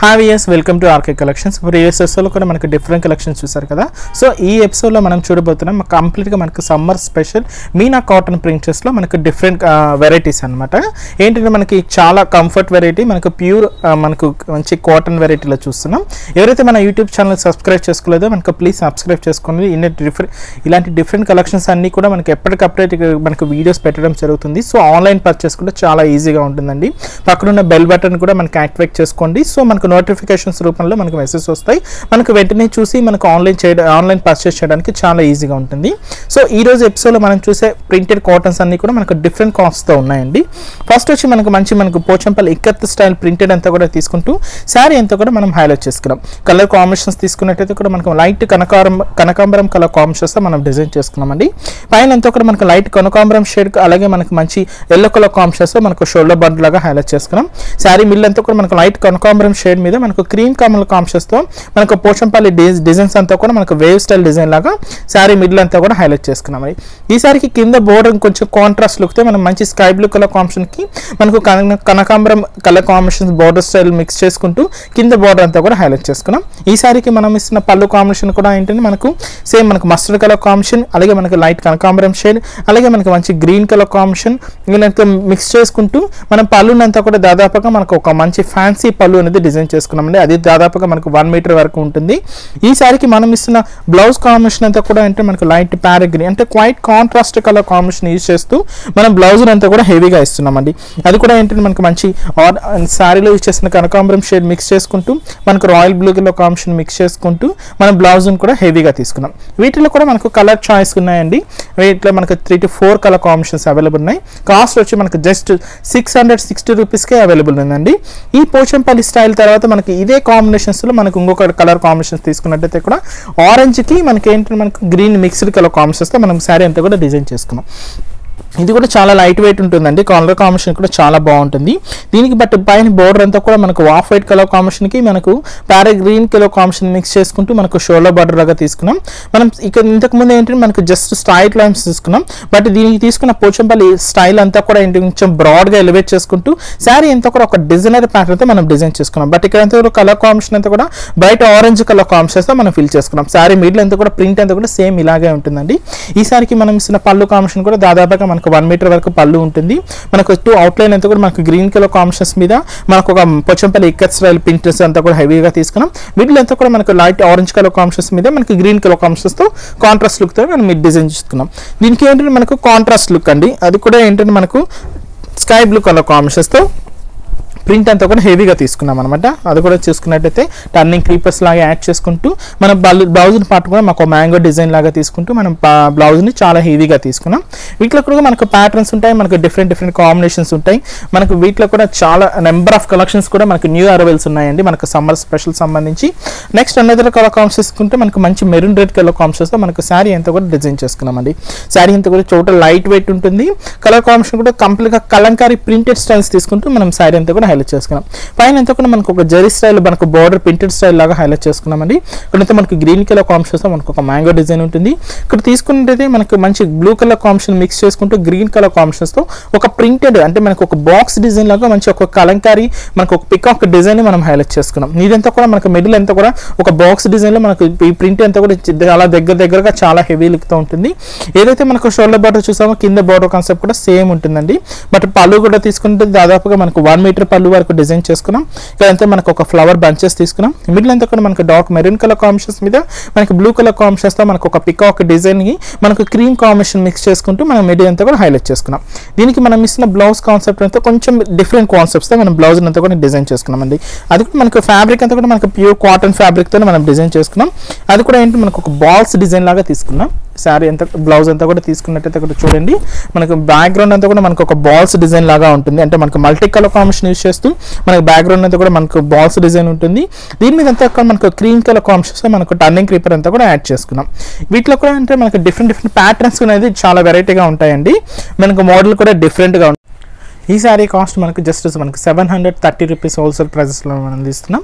Hi viewers, welcome to RK collections. Previous ఎపిసోడ్లో కూడా మనకు డిఫరెంట్ కలెక్షన్స్ చూసారు కదా. సో ఈ ఎపిసోడ్లో మనం చూడబోతున్నాం కంప్లీట్గా మనకు సమ్మర్ స్పెషల్ మీనా కాటన్ ప్రింట్స్లో మనకు డిఫరెంట్ వెరైటీస్ అనమాట. ఏంటంటే మనకి చాలా కంఫర్ట్ వెరైటీ, మనకు ప్యూర్ మనకు మంచి కాటన్ వెరైటీలో చూస్తున్నాం. ఎవరైతే మన యూట్యూబ్ ఛానల్ సబ్స్క్రైబ్ చేసుకోలేదో మనకు ప్లీజ్ సబ్స్క్రైబ్ చేసుకోండి. ఇలాంటి డిఫరెంట్ కలెక్షన్స్ అన్నీ కూడా మనకి ఎప్పటికప్పుడే మనకు వీడియోస్ పెట్టడం జరుగుతుంది. సో ఆన్లైన్ పర్చేస్ కూడా చాలా ఈజీగా ఉంటుందండి. పక్కనున్న బెల్ బటన్ కూడా మనకి యాక్టివేట్ చేసుకోండి. సో మనకు నోటిఫికేషన్స్ రూపంలో మనకు మెసేజ్ వస్తాయి. మనకు వెంటనే చూసి మనకు ఆన్లైన్ పర్చేస్ చేయడానికి చాలా ఈజీగా ఉంటుంది. సో ఈ రోజు ఎపిసోడ్లో మనం చూసే ప్రింటెడ్ కాటన్స్ అన్ని కూడా మనకు డిఫరెంట్ కాస్ట్తో ఉన్నాయండి. ఫస్ట్ వచ్చి మనకు పోచంపల్లి ఇక్కత్ స్టైల్ ప్రింటెడ్ అంతా కూడా తీసుకుంటూ శారీ అంతా కూడా మనం హైలైట్ చేసుకున్నాం. కలర్ కాంబినేషన్స్ తీసుకున్నట్టయితే కూడా మనకు లైట్ కనకాంబరం కలర్ కాంబినేషన్స్తో మనం డిజైన్ చేసుకున్నామండి. పైన అంతా కూడా మనకు లైట్ కనకాంబరం షేడ్, అలాగే మనకు మంచి ఎల్లో కలర్ కాంబినేషన్స్తో మనకు షోల్డర్ బండ్ లాగా హైలైట్ చేసుకున్నాం. శారీ మిల్ అంతా కూడా మనకు లైట్ కనకాంబరం షేడ్ మీద మనకు క్రీమ్ కమల్ కాంబినేషన్స్తో మనకు పోచంపల్లి డిజైన్స్ అంతా కూడా మనకు వేవ్ స్టైల్ డిజైన్ లాగా శారీ మిడిల్ అంతా కూడా హైలైట్ చేసుకున్నాం. ఈ సారికి కింద బోర్డర్ కొంచెం కాంట్రాస్ట్ లుక్తో మనం మంచి స్కై బ్లూ కలర్ కాంబినేషన్కి మనకు కనకాంబరం colour combination border style mix చేసుకుంటూ కింద బోర్డర్ అంతా కూడా హైలైట్ చేసుకున్నాం. ఈ సారికి మనం ఇస్తున్న పళ్ళు కాంబినేషన్ కూడా ఏంటంటే మనకు సేమ్ మనకు మస్టర్డ్ కలర్ కాంబినేషన్, అలాగే మనకు లైట్ కనకాంబరం షేడ్, అలాగే మనకు మంచి గ్రీన్ కలర్ కాంబినేషన్ వీళ్ళంతా మిక్స్ చేసుకుంటూ మనం పళ్ళునంతా కూడా దాదాపుగా మనకు ఒక మంచి ఫ్యాన్సీ పళ్ళు అనేది డిజైన్ చేసుకున్నామండి. అది దాదాపుగా మనకు 1 మీటర్ వరకు ఉంటుంది. ఈ సారికి మనం ఇస్తున్న బ్లౌజ్ కాంబినేషన్ అంతా కూడా అంటే మనకు లైట్ ప్యారెట్ గ్రీన్ అంటే quiet contrast colour combination use చేస్తూ మనం బ్లౌజ్ అంతా కూడా హెవీగా ఇస్తున్నామండి. అది కూడా ఏంటంటే మనకు మంచి శారీలో యూజ్ చేసిన కనకాంబరం షేడ్ మిక్స్ చేసుకుంటూ మనకు royal blue colour combination mix చేసుకుంటూ మనం బ్లౌజ్ కూడా హెవీగా తీసుకున్నాం. వీటిలో కూడా మనకు కలర్ చాయిస్ ఉన్నాయండి. వీటిలో మనకు 3 to 4 కలర్ కాంబినేషన్స్ అవైలబుల్ ఉన్నాయి. కాస్ట్ వచ్చి మనకు జస్ట్ 660 రూపీస్కే అవైలబుల్ ఉందండి. ఈ పోచంపల్లి స్టైల్ తర్వాత మనకి ఇదే కాంబినేషన్స్లో మనకు ఇంకొక కలర్ కాంబినేషన్స్ తీసుకున్నట్టయితే కూడా ఆరెంజ్కి మనకి ఏంటంటే మనకు గ్రీన్ మిక్స్డ్ కలర్ కాంబినేషన్స్తో మనం శారీ అంతా కూడా డిజైన్ చేసుకున్నాం. ఇది కూడా చాలా లైట్ వెయిట్ ఉంటుందండి. కలర్ కాంబినేషన్ కూడా చాలా బాగుంటుంది. దీనికి బట్ పైన బోర్డర్ అంతా కూడా మనకు ఆఫ్ వైట్ కలర్ కాంబినేషన్కి మనకు parrot green colour combination mix చేసుకుంటూ మనకు షోల్డర్ బార్డర్ లాగా తీసుకున్నాం. మనం ఇక్కడ ఇంతకుముందు ఏంటంటే మనకు జస్ట్ స్ట్రైట్ లైన్స్ తీసుకున్నాం. బట్ దీనికి తీసుకున్న పోచంపల్లి స్టైల్ అంతా కూడా ఏంటి కొంచెం బ్రాడ్గా ఎలివేట్ చేసుకుంటూ శారీ అంతా కూడా ఒక డిజైనర్ ప్యాటర్న్తో మనం డిజైన్ చేసుకున్నాం. బట్ ఇక్కడ అంతా కూడా కలర్ కాంబినేషన్ అంతా కూడా బయట ఆరెంజ్ కలర్ కాంబినేషన్తో మనం ఫిల్ చేసుకున్నాం. శారీ మిడిల్ అంతా కూడా ప్రింట్ అంతా కూడా సేమ్ ఇలాగే ఉంటుందండి. ఈ సారికి మనం ఇస్తున్న పళ్ళు కాంబినేషన్ కూడా దాదాపుగా మనకు 1 మీటర్ వరకు పళ్ళు ఉంటుంది. మనకు 2 అవుట్లైన్ అంతా కూడా మనకు గ్రీన్ కలర్ కాంబినేషన్స్ మీద మనకు ఒక పోచంపల్లి ఇక్కత్ స్టైల్ ప్రింట్స్ అంతా కూడా హెవీగా తీసుకున్నాం. మిడిల్ అంతా కూడా మనకు లైట్ ఆరెంజ్ కలర్ కాంబినేషన్స్ మీద మనకి గ్రీన్ కలర్ కాంబినేషన్స్తో కాంట్రాస్ట్ లుక్తో మనం డిజైన్ చేసుకున్నాం. దీనికి ఏంటంటే మనకు కాంట్రాస్ట్ లుక్ అండి. అది కూడా ఏంటంటే మనకు స్కై బ్లూ కలర్ కాంబినేషన్స్తో ప్రింట్ అంతా కూడా హెవీగా తీసుకున్నాం అనమాట. అది కూడా చూసుకున్నట్టయితే టర్నింగ్ క్రీపర్స్ లాగా యాడ్ చేసుకుంటూ మనం బ్లౌజ్ని పాటు కూడా మాకు మ్యాంగో డిజైన్ లాగా తీసుకుంటూ మనం బ్లౌజ్ని చాలా హెవీగా తీసుకున్నాం. వీటిలో కూడా మనకు ప్యాటర్న్స్ ఉంటాయి, మనకు డిఫరెంట్ కాంబినేషన్స్ ఉంటాయి. మనకు వీటిలో కూడా చాలా నెంబర్ ఆఫ్ కలెక్షన్స్ కూడా మనకు న్యూ అరైవల్స్ ఉన్నాయండి మనకు సమ్మర్ స్పెషల్ సంబంధించి. నెక్స్ట్ అనదర్ కలర్ కాంబినేషన్స్ తీసుకుంటే మనకు మంచి మెరూన్ రెడ్ కలర్ కాంబినేషన్స్తో మనకు శారీ అంతా కూడా డిజైన్ చేసుకున్నామండి. శారీ అంతా కూడా టోటల్ లైట్ వెయిట్ ఉంటుంది. కలర్ కాంబినేషన్ కూడా కంప్లీట్గా కలంకారీ ప్రింటెడ్ స్టైల్స్ తీసుకుంటూ మనం శారీ అంతా కూడా హైలైట్ చేసుకున్నాం. పైన అంతా కూడా మనకు ఒక జరీ స్టైల్ మనకు బోర్డర్ ప్రింటెడ్ స్టైల్ లాగా హైలైట్ చేసుకున్నామండి. ఇక్కడైతే మనకు గ్రీన్ కలర్ కాంబినేషన్స్ మనకు ఒక మ్యాంగో డిజైన్ ఉంటుంది. ఇక్కడ తీసుకున్నట్టయితే మనకు మంచి బ్లూ కలర్ కాంబినేషన్ మిక్స్ చేసుకుంటూ గ్రీన్ కలర్ కాంబినేషన్స్తో ఒక ప్రింటెడ్ అంటే మనకు ఒక బాక్స్ డిజైన్ లాగా మంచి ఒక కలంకారీ మనకు ఒక పికాక్ డిజైన్ మనం హైలైట్ చేసుకున్నాం. ఇదంతా కూడా మనకు మిడిల్ అంతా కూడా ఒక బాక్స్ డిజైన్లో మనకు ఈ ప్రింట్ అంతా కూడా చాలా దగ్గరగా చాలా హెవీ లుక్తో ఉంటుంది. ఏదైతే మనకు షోల్డర్ బార్డర్ చూసామో కింద బార్డర్ కాన్సెప్ట్ కూడా సేమ్ ఉంటుందండి. బట్ పళ్ళు కూడా తీసుకుంటే దాదాపుగా మనకు 1 మీటర్ పళ్ళు వరకు డిజైన్ చేసుకున్నాం. ఇక్కడంతా మనకు ఒక ఫ్లవర్ బంచెస్ తీసుకున్నాం. మిడిల్ అంతా కూడా మనకు డార్క్ మెరూన్ కలర్ కాంబినేషన్స్ మీద మనకి బ్లూ కలర్ కాంబినేషన్స్తో మనకు ఒక పికాక్ డిజైన్కి మనకు క్రీమ్ కాంబినేషన్ మిక్స్ చేసుకుంటూ మనం మిడిల్ అంతా కూడా హైలైట్ చేసుకున్నాం. దీనికి మనం ఇస్తున్న బ్లౌజ్ కాన్సెప్ట్ అంతా కొంచెం డిఫరెంట్ కాన్సెప్ట్స్తో మనం బ్లౌజ్ అంతా కూడా డిజైన్ చేసుకున్నామండి. అది కూడా మనకు ఫ్యాబ్రిక్ అంతా కూడా మనకు ప్యూర్ కాటన్ ఫ్యాబ్రిక్తో మనం డిజైన్ చేసుకున్నాం. అది కూడా ఏంటి మనకు ఒక బాల్స్ డిజైన్ లాగా తీసుకున్నాం. శారీ అంతా బ్లౌజ్ అంతా కూడా తీసుకున్నట్టయితే ఇక్కడ చూడండి మనకు బ్యాక్గ్రౌండ్ అంతా కూడా మనకు ఒక బాల్స్ డిజైన్ లాగా ఉంటుంది. అంటే మనకు మల్టీ కలర్ కాంబినేషన్ యూజ్ చేస్తూ మనకు బ్యాక్గ్రౌండ్ అంతా కూడా మనకు బాల్స్ డిజైన్ ఉంటుంది. దీని మీద అంతా మనకు క్రీమ్ కలర్ కాంబినేషన్స్ మనకు టర్నింగ్ క్రీపర్ అంతా కూడా యాడ్ చేసుకున్నాం. వీటిలో కూడా అంటే మనకు డిఫరెంట్ ప్యాటర్న్స్ అనేది చాలా వెరైటీగా ఉంటాయండి. మనకు మోడల్ కూడా డిఫరెంట్గా ఉంటుంది. ఈ శారీ కాస్ట్ మనకు జస్ట్ మనకు 730 రూపీస్ హోల్సేల్ ప్రైజెస్లో మనం అందిస్తున్నాం.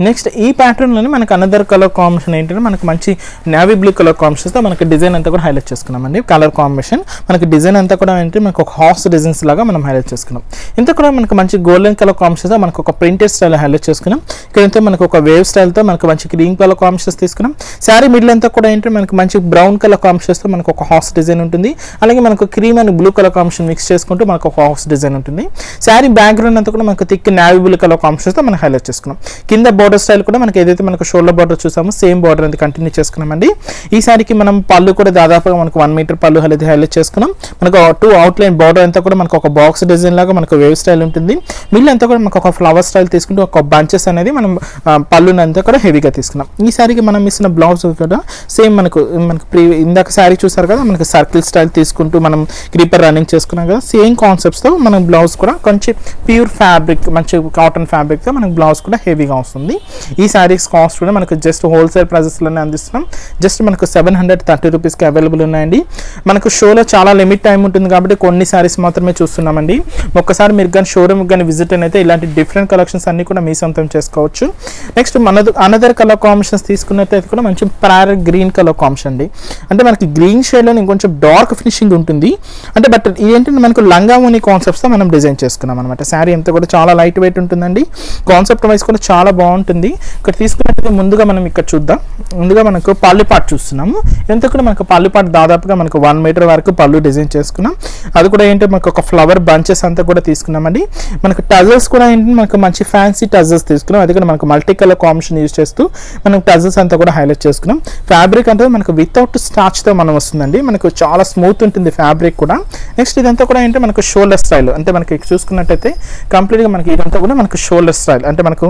నెక్స్ట్ ఈ ప్యాటర్న్లోనే మనకు అనదర్ కలర్ కాంబినేషన్ ఏంటంటే మనకు మంచి నేవీ బ్లూ కలర్ కాంబినేషన్తో మనకి డిజైన్ అంతా కూడా హైలైట్ చేసుకున్నామండి. కలర్ కాంబినేషన్ మనకి డిజైన్ అంతా కూడా ఏంటంటే మనకు ఒక హార్స్ డిజైన్స్ లాగా మనం హైలైట్ చేసుకున్నాం. ఇంత కూడా మనకు మంచి గోల్డెన్ కలర్ కాంబినేషన్తో మనకు ఒక ప్రింటెడ్ స్టైల్ హైలైట్ చేసుకున్నాం. ఇక్కడంతా మనకు ఒక వేవ్ స్టైల్తో మనకు మంచి క్రీమ్ కలర్ కాంబినేషన్స్ తీసుకున్నాం. శారీ మిడిల్ అంతా కూడా ఏంటంటే మనకు మంచి బ్రౌన్ కలర్ కాంబినేషన్తో మనకు ఒక హార్స్ డిజైన్ ఉంటుంది. అలాగే మనకు cream and blue colour combination mix చేసుకుంటూ మనకు ఒక హార్స్ డిజైన్ ఉంటుంది. శారీ బ్యాక్గ్రౌండ్ అంతా కూడా మనకు థిక్ నేవీ బ్లూ కలర్ కాంబినేషన్తో మనం హైలైట్ చేసుకున్నాం. కింద బార్డర్ స్టైల్ కూడా మనకి ఏదైతే మనకు షోల్డర్ బార్డర్ చూసామో సేమ్ బార్డర్ అనేది కంటిన్యూ చేసుకున్నామండి. ఈ శారీకి మనం పళ్ళు కూడా దాదాపుగా మనకు 1 మీటర్ పళ్ళు హైలైట్ చేసుకున్నాం. మనకు 2 అవుట్లైన్ బార్డర్ అంతా కూడా మనకు ఒక బాక్స్ డిజైన్ లాగా మనకు వేవ్ స్టైల్ ఉంటుంది. మిల్ అంతా కూడా మనకు ఒక ఫ్లవర్ స్టైల్ తీసుకుంటూ ఒక బంచెస్ అనేది మనం పళ్ళుని అంతా కూడా హెవీగా తీసుకున్నాం. ఈ శారీకి మనం ఇస్తున్న బ్లౌజ్ కూడా సేమ్ మనకు ఇందాక శారీ చూసారు కదా మనకి సర్కిల్ స్టైల్ తీసుకుంటూ మనం క్రీపర్ రన్నింగ్ చేసుకున్నాం కదా, సేమ్ కాన్సెప్ట్స్తో మనం బ్లౌజ్ కూడా కొంచెం ప్యూర్ ఫ్యాబ్రిక్ మంచి కాటన్ ఫ్యాబ్రిక్తో మనకు బ్లౌజ్ కూడా హెవీగా వస్తుంది. ఈ శారీస్ కాస్ట్ కూడా మనకు జస్ట్ హోల్సేల్ ప్రైజెస్లోనే అందిస్తున్నాం. జస్ట్ మనకు 730 రూపీస్కి అవైలబుల్ ఉన్నాయండి. మనకు షోలో చాలా లిమిట్ టైం ఉంటుంది కాబట్టి కొన్ని శారీస్ మాత్రమే చూస్తున్నామండి. ఒక్కసారి మీరు కానీ షోరూమ్ కానీ విజిట్ అయితే ఇలాంటి డిఫరెంట్ కలెక్షన్స్ అన్ని కూడా మీ సొంతం చేసుకోవచ్చు. నెక్స్ట్ అనదర్ కలర్ కాంబినేషన్స్ తీసుకున్నట్టయితే కూడా మంచి ప్యారెట్ గ్రీన్ కలర్ కాంబినేషన్ అండి. అంటే మనకి గ్రీన్ షేడ్లో ఇంకొంచెం డార్క్ ఫినిషింగ్ ఉంటుంది. అంటే బట్ ఇదేంటంటే మనకు లంగావోని కాన్సెప్ట్స్తో మనం డిజైన్ చేసుకున్నాం అనమాట. శారీ అంతా కూడా చాలా లైట్ వెయిట్ ఉంటుందండి. కాన్సెప్ట్ వైజ్ కూడా చాలా బాగుంటుంది. ఇక్కడ తీసుకున్నట్టయితే ముందుగా మనం ఇక్కడ చూద్దాం. ముందుగా మనకు పళ్ళు పాటు చూస్తున్నాము. ఇదంతా కూడా మనకు పళ్ళు పాటు దాదాపుగా మనకు 1 మీటర్ వరకు పళ్ళు డిజైన్ చేసుకున్నాం. అది కూడా ఏంటంటే మనకు ఒక ఫ్లవర్ బంచెస్ అంతా కూడా తీసుకున్నామండి. మనకు టజల్స్ కూడా ఏంటంటే మనకు మంచి ఫ్యాన్సీ టజల్స్ తీసుకున్నాం. అది కూడా మనకు మల్టీ కలర్ కాంబినేషన్ యూజ్ చేస్తూ మనం టజల్స్ అంతా కూడా హైలైట్ చేసుకున్నాం. ఫ్యాబ్రిక్ అంటే మనకు వితౌట్ స్టార్చ్తో మనం వస్తుందండి. మనకు చాలా స్మూత్ ఉంటుంది ఫ్యాబ్రిక్ కూడా. నెక్స్ట్ ఇదంతా కూడా ఏంటంటే మనకు షోల్డర్ స్టైల్ అంటే మనకి చూసుకున్నట్టయితే కంప్లీట్గా మనకి ఇదంతా కూడా మనకు షోల్డర్ స్టైల్ అంటే మనకు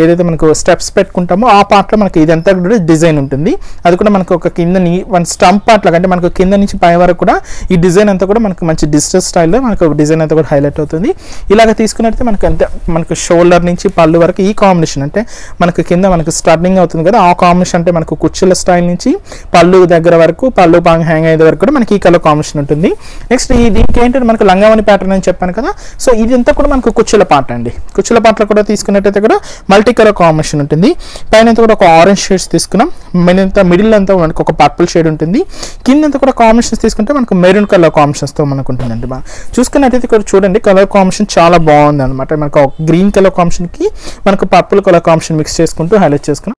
ఏదైతే మనకు స్టెప్స్ పెట్టుకుంటామో ఆ పార్ట్లో మనకి ఇదంతా కూడా డిజైన్ ఉంటుంది. అది కూడా మనకు ఒక కిందని స్టంప్ పార్ట్ లాగా అంటే మనకు కింద నుంచి పై వరకు కూడా ఈ డిజైన్ అంతా కూడా మనకు మంచి డిజిటల్ స్టైల్లో మనకు డిజైన్ అంతా కూడా హైలైట్ అవుతుంది. ఇలాగ తీసుకున్నట్టయితే మనకు అంతే మనకు షోల్డర్ నుంచి పళ్ళు వరకు ఈ కాంబినేషన్ అంటే మనకు కింద మనకు స్టార్టింగ్ అవుతుంది కదా ఆ కాంబినేషన్ అంటే మనకు కుర్చీల స్టైల్ నుంచి పళ్ళు దగ్గర వరకు పళ్ళు పాంగ్ హ్యాంగ్ అయ్యే వరకు కూడా మనకి ఈ కలర్ కాంబినేషన్ ఉంటుంది. నెక్స్ట్ దీనికి ఏంటంటే మనకు లంగావని ప్యాటర్న్ అని చెప్పాను కదా. సో ఇదంతా కూడా మనకు కుర్చీల పార్ట్ అండి. కుర్చీల పార్ట్లో కూడా తీసుకున్నట్టయితే కూడా మల్టీ కలర్ కాంబినేషన్ ఉంటుంది. పైన కూడా ఒక ఆరెంజ్ షేడ్స్ తీసుకున్నాం. మిడిల్ అంతా మనకు ఒక పర్పుల్ షేడ్ ఉంటుంది. కిందంతా కూడా కాంబినేషన్స్ తీసుకుంటే మనకు మెరూన్ కలర్ కాంబినేషన్స్తో మనకు ఉంటుందండి. చూసుకున్నట్టయితే ఇక్కడ చూడండి కలర్ కాంబినేషన్ చాలా బాగుంది అనమాట. మనకు గ్రీన్ కలర్ కాంబినేషన్కి మనకు పర్పుల్ కలర్ కాంబినేషన్ మిక్స్ చేసుకుంటూ హైలైట్ చేసుకున్నాం.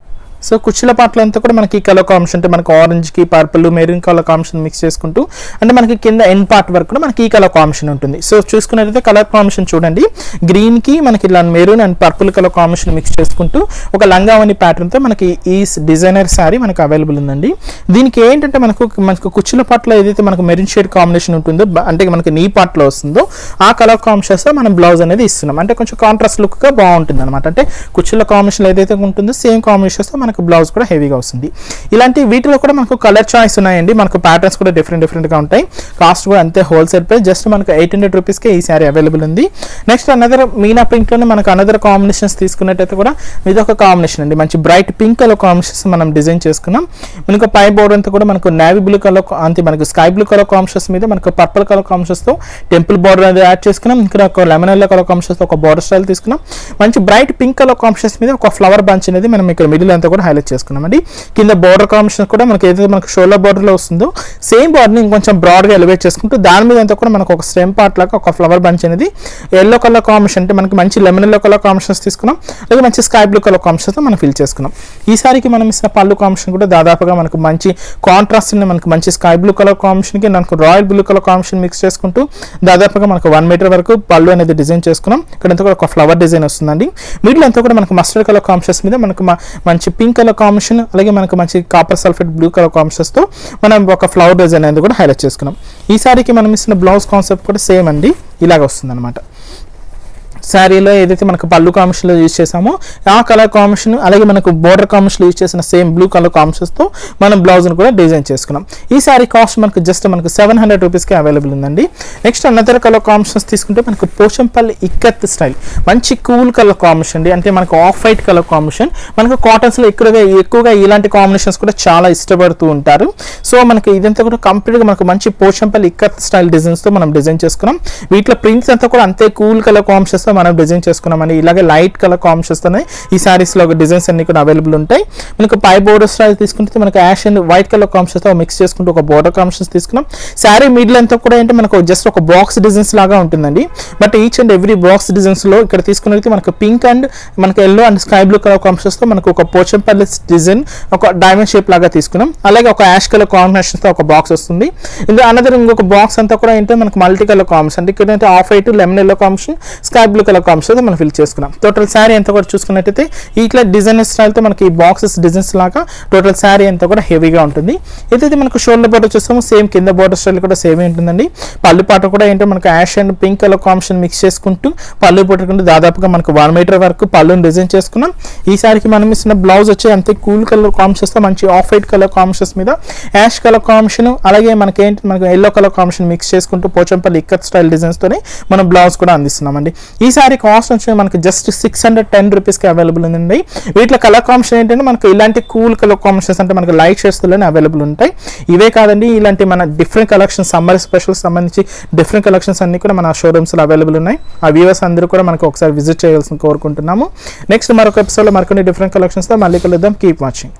సో కుర్చీల పార్ట్లో అంతా కూడా మనకి కలర్ కాంబినేషన్ అంటే మనకు ఆరెంజ్కి purple maroon colour combination mix చేసుకుంటూ అంటే మనకి కింద ఎండ్ పార్ట్ వరకు కూడా మనకి ఈ కలర్ కాంబినేషన్ ఉంటుంది. సో చూసుకున్నట్టయితే కలర్ కాంబినేషన్ చూడండి గ్రీన్కి మనకి ఇలా maroon and purple colour combination mix చేసుకుంటూ ఒక లంగావని ప్యాటర్న్తో మనకి ఈ డిజైనర్ శారీ మనకు అవైలబుల్ ఉందండి. దీనికి ఏంటంటే మనకు కుర్చీల పార్ట్లో ఏదైతే మనకు మెరూన్ షేడ్ కాంబినేషన్ ఉంటుందో అంటే మనకి నీ పార్ట్లో వస్తుందో ఆ కలర్ కాంబినేషన్స్తో మనం బ్లౌజ్ అనేది ఇస్తున్నాం. అంటే కొంచెం కాంట్రాస్ట్ లుక్గా బాగుంటుంది అనమాట. అంటే కుర్చీల కాంబినేషన్ ఏదైతే ఉంటుందో సేమ్ కాంబినేషన్స్తో మనకు బ్లౌజ్ కూడా హెవీగా వస్తుంది. ఇలాంటి వీటిలో కూడా మనకు కలర్ చాయిస్ ఉన్నాయండి. మనకు ప్యాటర్న్స్ కూడా డిఫరెంట్గా ఉంటాయి. కాస్ట్ కూడా అంతే హోల్సేల్ ప్రైస్ జస్ట్ మనకు 800 రూపీస్కే ఈ శారీ అవైలబుల్ ఉంది. నెక్స్ట్ అనదర్ మీనా పింక్లోనే మనకు అనదర్ కాంబినేషన్స్ తీసుకున్నట్టయితే కూడా ఇది ఒక కాంబినేషన్ అండి. మంచి బ్రైట్ పింక్ కలర్ కాంబినేషన్స్ మనం డిజైన్ చేసుకున్నాం. మనకు పై బోర్డర్ అంతా కూడా మనకు నేవీ బ్లూ కలర్ అంతే మనకు స్కై బ్లూ కలర్ కాంబినేషన్స్ మీద మనకు పర్పుల్ కలర్ కాంబినేషన్స్తో టెంపుల్ బోర్డర్ అనేది యాడ్ చేసుకున్నాం. ఇక్కడ ఒక లెమన్ ఎల్లో కలర్ కాంబినేషన్స్తో ఒక బోర్డర్ స్టైల్ తీసుకున్నాం. మంచి బ్రైట్ పింక్ కలర్ కాంబినేషన్స్ మీద ఒక ఫ్లవర్ బంచ్ అనేది మనం ఇక్కడ మిడిల్ అంతా కూడా హైలైట్ చేసుకున్నామండి. కింద బోర్డర్ కాంబినేషన్ కూడా మనకి ఏదైతే మనకు షోల్డర్ బోర్డర్లో వస్తుందో సేమ్ బోర్డర్ని ఇంకొంచెం బ్రాడ్గా ఎలివేట్ చేసుకుంటూ దాని మీద అంతా కూడా మనకు ఒక స్టెమ్ పార్ట్ లాగా ఒక ఫ్లవర్ బంచ్ అనేది ఎల్లో కలర్ కాంబినేషన్ అంటే మనకి మంచి లెమన్ ఎల్లో కలర్ కాంబినేషన్స్ తీసుకున్నాం. అలాగే మంచి స్కై బ్లూ కలర్ కాంబినేషన్తో మనం ఫిల్ చేసుకున్నాం. ఈ సారికి మనం ఇచ్చిన పళ్ళు కాంబినేషన్ కూడా దాదాపుగా మనకు మంచి కాంట్రాస్ట్ మనకు మంచి స్కై బ్లూ కలర్ కాంబినేషన్కి మనకు royal blue colour combination mix చేసుకుంటూ దాదాపుగా మనకు 1 మీటర్ వరకు పళ్ళు అనేది డిజైన్ చేసుకున్నాం. ఇక్కడంతా కూడా ఒక ఫ్లవర్ డిజైన్ వస్తుందండి. మిడిల్ అంతా కూడా మనకు మస్టర్డ్ కలర్ కాంబినేషన్స్ మీద మనకు మంచి పింక్ కలర్ కాంబినేషన్ అలాగే మనకు మంచి కాపర్ సల్ఫేట్ బ్లూ కలర్ కాంబినేషన్స్తో మనం ఒక ఫ్లవర్ డిజైన్ అనేది కూడా హైలైట్ చేసుకున్నాం. ఈ సారికి మనం ఇస్తున్న బ్లౌజ్ కాన్సెప్ట్ కూడా సేమ్ అండి ఇలాగ వస్తుంది అనమాట. శారీలో ఏదైతే మనకు పళ్ళు కాంబినేషన్లో యూజ్ చేసామో ఆ కలర్ కాంబినేషన్, అలాగే మనకు బోర్డర్ కాంబినేషన్లో యూజ్ చేసిన సేమ్ బ్లూ కలర్ కాంబినేషన్స్తో మనం బ్లౌజ్ని కూడా డిజైన్ చేసుకున్నాం. ఈ శారీ కాస్ట్ మనకు జస్ట్ మనకు 700 రూపీస్కి అవైలబుల్ ఉందండి. నెక్స్ట్ అనదర్ కలర్ కాంబినేషన్స్ తీసుకుంటే మనకు పోచంపల్లి ఇక్కత్ స్టైల్, మంచి కూల్ కలర్ కాంబినేషన్ అండి. అంటే మనకు ఆఫ్ వైట్ కలర్ కాంబినేషన్. మనకు కాటన్స్లో ఎక్కువగా ఇలాంటి కాంబినేషన్స్ కూడా చాలా ఇష్టపడుతూ ఉంటారు. సో మనకి ఇదంతా కూడా కంప్లీట్గా మనకు మంచి పోచంపల్లి ఇక్కత్ స్టైల్ డిజైన్స్తో మనం డిజైన్ చేసుకున్నాం. వీటిలో ప్రింట్స్ అంతా కూడా అంతే కూల్ కలర్ కాంబినేషన్స్తో మనం డిజైన్ చేసుకున్నామండి. ఇలాగే లైట్ కలర్ కాంబినేషన్స్తోనే ఈ శారీస్లో డిజైన్స్ అన్ని కూడా అవైలబుల్ ఉంటాయి. మనకు పై బోర్డర్ స్టైల్ తీసుకుంటే మనకు యాష్ అండ్ వైట్ కలర్ కాంబినేషన్స్తో మిక్స్ చేసుకుంటూ ఒక బోర్డర్ కాంబినేషన్స్ తీసుకున్నాం. శారీ మిడిల్ అంతా కూడా ఏంటంటే మనకు జస్ట్ ఒక బాక్స్ డిజైన్స్ లాగా ఉంటుందండి. But each and every box డిజైన్స్లో ఇక్కడ తీసుకున్నది మనకు పింక్ అండ్ మనకు yellow and sky blue colour కాంబినేషన్స్తో మనకు ఒక పోచంపల్లి డిజైన్ ఒక డైమండ్ షేప్ లాగా తీసుకున్నాం. అలాగే ఒక యాష్ కలర్ కాంబినేషన్స్తో ఒక బాక్స్ వస్తుంది. ఇంకొక బాక్స్ అంతా కూడా ఏంటంటే మనకు మల్టీ కలర్ కాంబినేషన్, అంటే ఇక్కడ off white lemon yellow combination sky blue colour combination మనం ఫిల్ చేసుకున్నాం. టోటల్ శారీ అంతా కూడా చూసుకున్నట్టయితే ఇట్లా డిజైన్ స్టైల్తో మనకి ఈ బాక్సెస్ డిజైన్స్ లాగా టోటల్ శారీ అంతా కూడా హెవీగా ఉంటుంది. ఏదైతే మనకు షోల్డర్ బోర్డర్ చూస్తామో సేమ్ కింద బోర్డర్ స్టైల్ కూడా సేమ్ ఉంటుందండి. పళ్ళు పాట కూడా ఏంటో మనకు ash and pink colour combination mix చేసుకుంటూ పళ్ళు పట్టుకుంటూ దాదాపుగా మనకు 1 మీటర్ వరకు పళ్ళుని డిజైన్ చేసుకున్నాం. ఈ సారికి మనం ఇస్తున్న బ్లౌజ్ వచ్చే అంతే కూల్ కలర్ కాంబినేషన్స్తో మంచి ఆఫ్ వైట్ కలర్ కాంబినేషన్స్ మీద యాష్ కలర్ కాంబినేషన్, అలాగే మనకి ఎల్లో కలర్ కాంబినేషన్ మిక్స్ చేసుకుంటూ పోచంపల్లి ఇక్కత్ స్టైల్ డిజైన్స్తోనే మనం బ్లౌజ్ కూడా అందిస్తున్నామండి. ఈ సారీ కాస్ట్ వచ్చి మనకి జస్ట్ 610 రూపీస్కి అవైలబుల్ ఉందండి. వీటిలో కలర్ కాంబినేషన్ ఏంటంటే మనకు ఇలాంటి కూల్ కలర్ కాంబినేషన్స్ అంటే మనకు లైట్ షేడ్స్లోనే అవైలబుల్ ఉంటాయి. ఇవే కాదండి, ఇలాంటి మన డిఫరెంట్ కలెక్షన్స్ సమ్మర్ స్పెషల్ సంబంధించి డిఫరెంట్ కలెక్షన్స్ అన్ని కూడా మన షోరూమ్స్లో అవైలబుల్ ఉన్నాయి. ఆ వ్యూవర్స్ అందరూ కూడా మనకు ఒకసారి విజిట్ చేయాల్సిన కోరుకుంటున్నాము. నెక్స్ట్ మరొక ఎపిసోడ్లో మరికొన్ని డిఫరెంట్ కలెక్షన్స్తో మళ్ళీ కలుద్దాం. Keep watching.